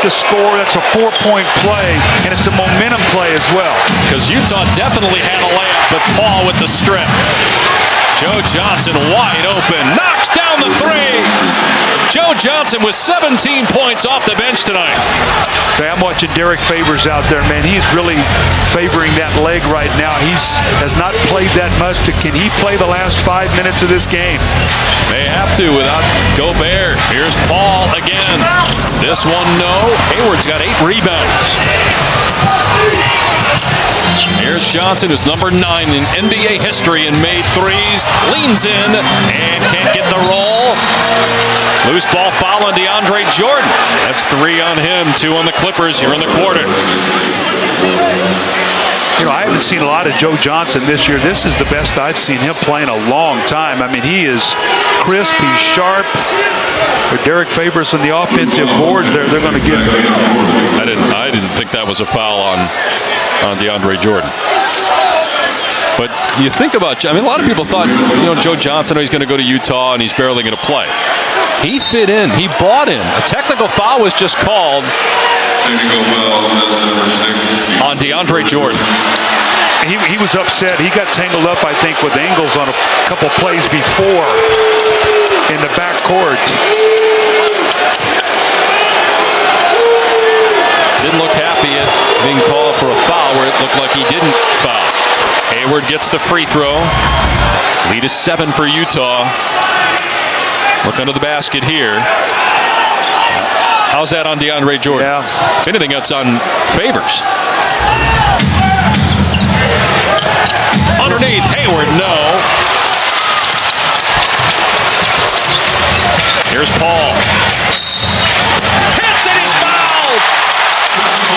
the score. That's a 4-point play, and it's a momentum play as well. Because Utah definitely had a layup, but Paul with the strip. Joe Johnson wide open, knocks down the three. Joe Johnson with 17 points off the bench tonight. So I'm watching Derek Favors out there, man. He's really favoring that leg right now. Has not played that much. Can he play the last 5 minutes of this game? They have to without Gobert. Here's Paul again. This one, no. Hayward's got 8 rebounds. Here's Johnson, who's number 9 in NBA history and made threes. Leans in and can't get the roll. Loose ball foul on DeAndre Jordan. That's 3 on him, 2 on the Clippers here in the quarter. You know, I haven't seen a lot of Joe Johnson this year. This is the best I've seen him play in a long time. I mean, he is crisp, he's sharp. For Derek Favors on the offensive boards, they're going to get him. I didn't think that was a foul on DeAndre Jordan. But you think about, I mean, a lot of people thought, you know, Joe Johnson, he's going to go to Utah and he's barely going to play. He fit in. He bought in. A technical foul was just called on DeAndre Jordan. He was upset. He got tangled up, I think, with Ingles on a couple plays before in the backcourt. Didn't look happy at being called for a foul where it looked like he didn't foul. Hayward gets the free throw. Lead is 7 for Utah. Look under the basket here. How's that on DeAndre Jordan? Yeah. If anything, that's on Favors. Underneath, Hayward, no. Here's Paul. Hits and he's fouled!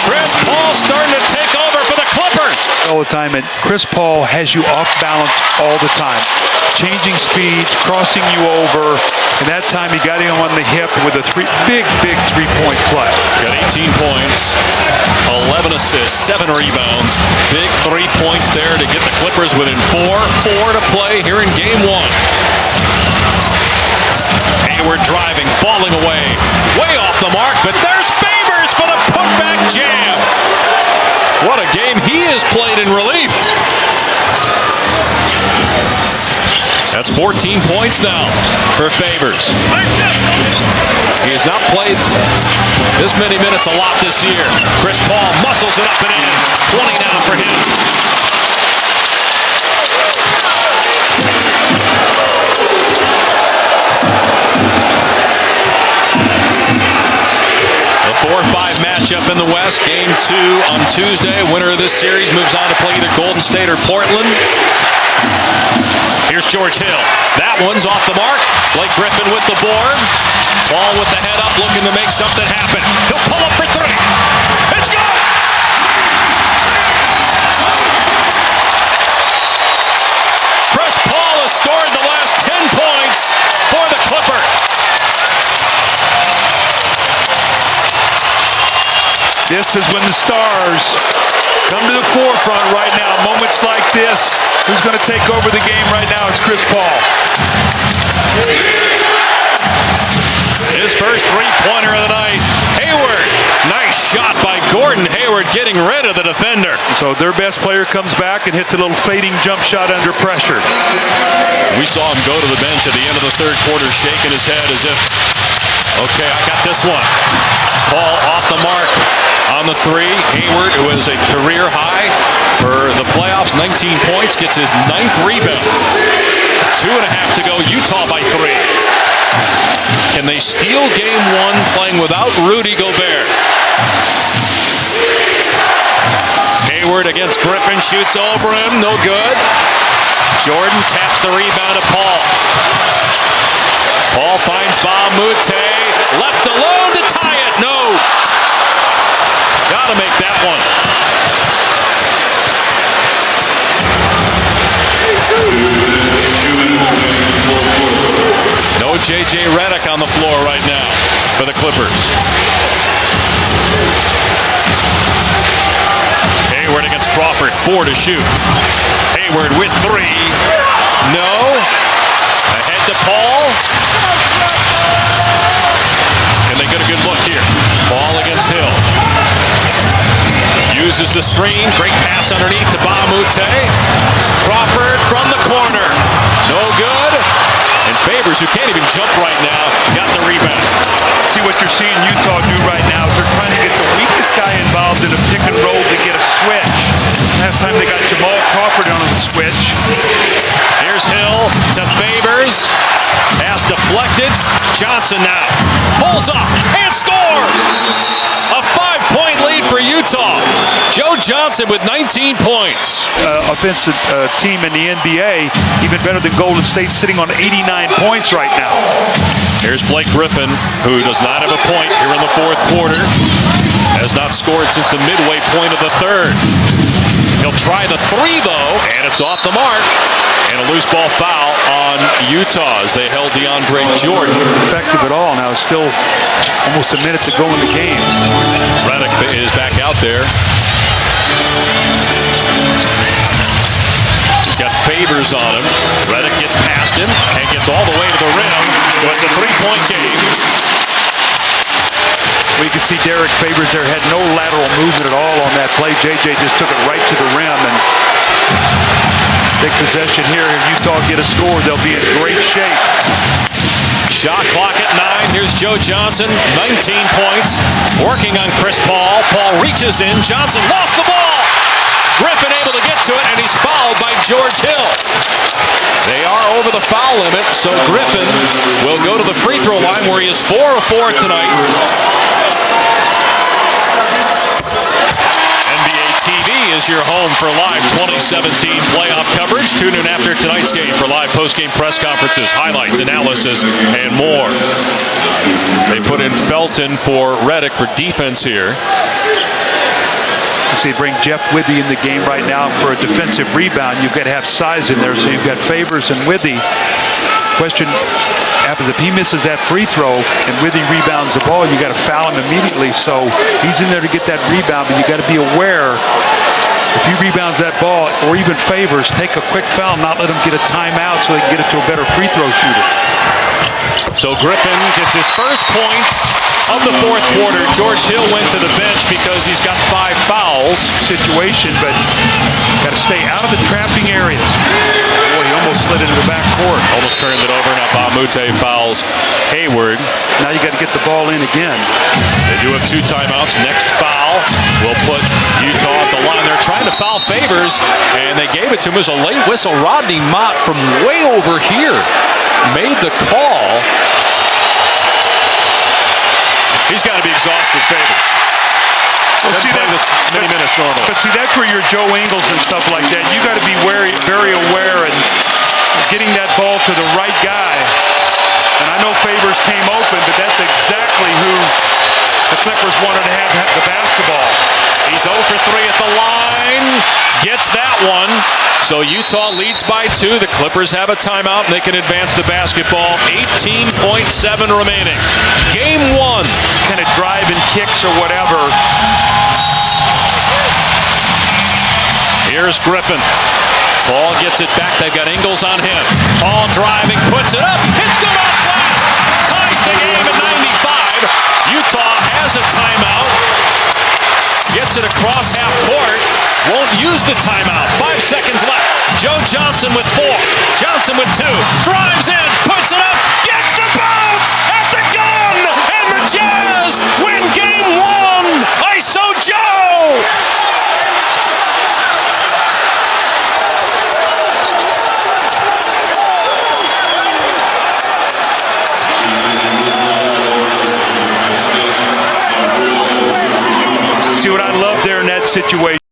Chris Paul starting to take over for the Clippers. All the time, and Chris Paul has you off balance all the time. Changing speeds, crossing you over, and that time he got him on the hip with a big 3-point play. Got 18 points, 11 assists, 7 rebounds. Big 3 points there to get the Clippers within 4 to play here in game 1. Hayward driving, falling away, way off the mark, but there's Favors for the putback jam. What a game he has played in relief. That's 14 points now for Favors. He has not played this many minutes a lot this year. Chris Paul muscles it up and in. 20 now for him. The 4-5 matchup in the West. Game 2 on Tuesday. Winner of this series moves on to play either Golden State or Portland. Here's George Hill. That one's off the mark. Blake Griffin with the board. Ball with the head up, looking to make something happen. He'll pull up for 3. It's good! Chris Paul has scored the last 10 points for the Clippers. This is when the stars come to the forefront right now. Moments like this. Who's going to take over the game right now? It's Chris Paul. His first 3-pointer of the night. Hayward. Nice shot by Gordon Hayward, getting rid of the defender. So their best player comes back and hits a little fading jump shot under pressure. We saw him go to the bench at the end of the third quarter, shaking his head as if, okay, I got this one. Paul off the mark on the 3. Hayward, who is a career high for the playoffs, 19 points, gets his 9th rebound. 2.5 to go, Utah by 3. Can they steal game 1 playing without Rudy Gobert? Hayward against Griffin, shoots over him, no good. Jordan taps the rebound to Paul. Paul finds Ba Moute, left alone to tie it, no. Gotta make that one. No J.J. Redick on the floor right now for the Clippers. Hayward against Crawford, 4 to shoot. Hayward with 3. No. Ahead to Paul. Can they get a good look here? Paul against Hill. uses the screen. Great pass underneath to Bamute. Crawford from the corner. No good. And Favors, who can't even jump right now, got the rebound. See what you're seeing Utah do right now is they're trying to get the weakest guy involved in a pick and roll to get a switch. Last time they got Jamal Crawford on the switch. Here's Hill to Favors. Pass deflected. Johnson now pulls up and scores. A 5-point lead for Utah. Joe Johnson with 19 points. Offensive team in the NBA, even better than Golden State, sitting on 89 points right now. Here's Blake Griffin, who does not have a point here in the fourth quarter. Has not scored since the midway point of the third. He'll try the three, though, and it's off the mark. And a loose ball foul on Utah as they held DeAndre Jordan. Effective at all. Now it's still almost a minute to go in the game. Redick is back out there. He's got Favors on him. Redick gets past him and gets all the way to the rim. So it's a three-point game. We can see Derek Favors there had no lateral movement at all on that play. JJ just took it right to the rim and take possession here. If Utah get a score, they'll be in great shape. Shot clock at 9. Here's Joe Johnson, 19 points. Working on Chris Paul. Paul reaches in. Johnson lost the ball. Griffin able to get to it, and he's fouled by George Hill. They are over the foul limit, so Griffin will go to the free throw line where he is 4 of 4 tonight. NBA TV is your home for live 2017 playoff coverage. Tune in after tonight's game for live post-game press conferences, highlights, analysis, and more. They put in Felton for Redick for defense here. You see, bring Jeff Withey in the game right now for a defensive rebound. You've got to have size in there, so you've got Favors and Withey. Question happens if he misses that free throw and Withey rebounds the ball, you got to foul him immediately. So he's in there to get that rebound, but you got to be aware if he rebounds that ball or even Favors, take a quick foul, not let him get a timeout so they can get it to a better free throw shooter. So Griffin gets his first points of the fourth quarter. George Hill went to the bench because he's got 5 fouls. Situation, but got to stay out of the trapping area. Boy, he almost slid into the back court. Almost turned it over. Now Bamute fouls Hayward. Now you got to get the ball in again. They do have 2 timeouts. Next foul will put Utah at the line. They're trying to foul Favors, and they gave it to him as a late whistle. Rodney Mott from way over here made the call. He's got to be exhausted, Favors. Well, see, this many minutes normally. But see, that's where your Joe Ingles and stuff like that. You got to be very, very aware and getting that ball to the right guy. And I know Favors came open, but that's exactly who the Clippers wanted to have the basketball. He's 0 for 3 at the line. Gets that one. So Utah leads by 2. The Clippers have a timeout, and they can advance the basketball. 18.7 remaining. Game 1. Kind of drive and kicks or whatever. Here's Griffin. Paul gets it back. They've got Ingles on him. Paul driving, puts it up. It's good off glass. Ties the game at 95. Utah has a timeout. Gets it across half court. Won't use the timeout. 5 seconds left. Joe Johnson with 4. Johnson with 2. Drives in. Puts it up. Gets the bounce at the gun. And the Jazz win game 1. ISO Joe. See what I love there in that situation.